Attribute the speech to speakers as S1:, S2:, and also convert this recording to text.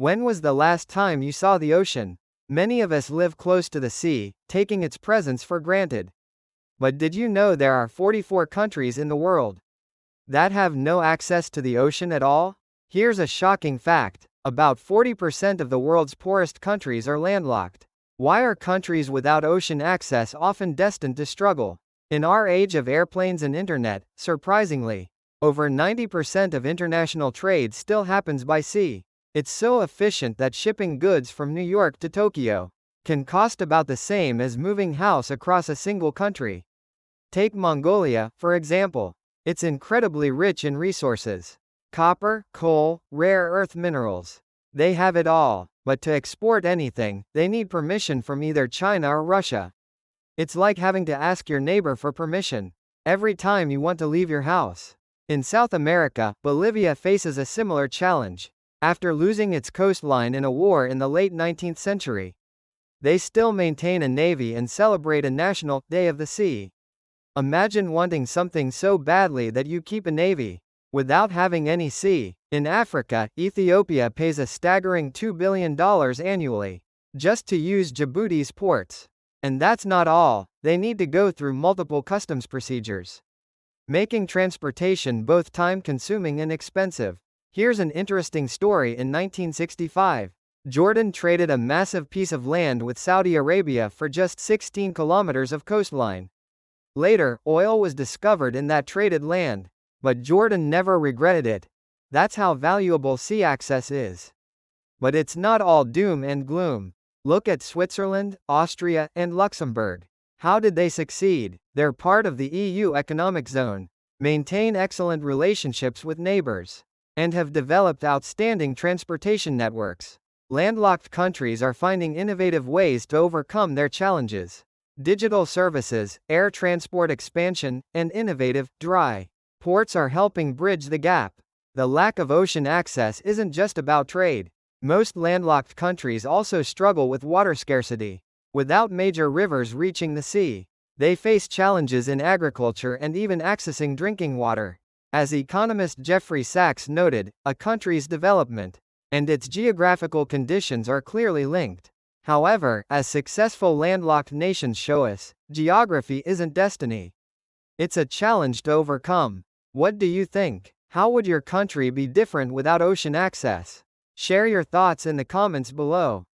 S1: When was the last time you saw the ocean? Many of us live close to the sea, taking its presence for granted. But did you know there are 44 countries in the world that have no access to the ocean at all? Here's a shocking fact. About 40% of the world's poorest countries are landlocked. Why are countries without ocean access often destined to struggle? In our age of airplanes and internet, surprisingly, over 90% of international trade still happens by sea. It's so efficient that shipping goods from New York to Tokyo can cost about the same as moving house across a single country. Take Mongolia, for example. It's incredibly rich in resources: copper, coal, rare earth minerals. They have it all, but to export anything, they need permission from either China or Russia. It's like having to ask your neighbor for permission every time you want to leave your house. In South America, Bolivia faces a similar challenge. After losing its coastline in a war in the late 19th century, they still maintain a navy and celebrate a national Day of the Sea. Imagine wanting something so badly that you keep a navy without having any sea. In Africa, Ethiopia pays a staggering $2 billion annually just to use Djibouti's ports. And that's not all, they need to go through multiple customs procedures, making transportation both time-consuming and expensive. Here's an interesting story. In 1965, Jordan traded a massive piece of land with Saudi Arabia for just 16 kilometers of coastline. Later, oil was discovered in that traded land, but Jordan never regretted it. That's how valuable sea access is. But it's not all doom and gloom. Look at Switzerland, Austria, and Luxembourg. How did they succeed? They're part of the EU economic zone, maintain excellent relationships with neighbors, and have developed outstanding transportation networks. Landlocked countries are finding innovative ways to overcome their challenges. Digital services, air transport expansion, and innovative, dry ports are helping bridge the gap. The lack of ocean access isn't just about trade. Most landlocked countries also struggle with water scarcity. Without major rivers reaching the sea, they face challenges in agriculture and even accessing drinking water. As economist Jeffrey Sachs noted, a country's development and its geographical conditions are clearly linked. However, as successful landlocked nations show us, geography isn't destiny. It's a challenge to overcome. What do you think? How would your country be different without ocean access? Share your thoughts in the comments below.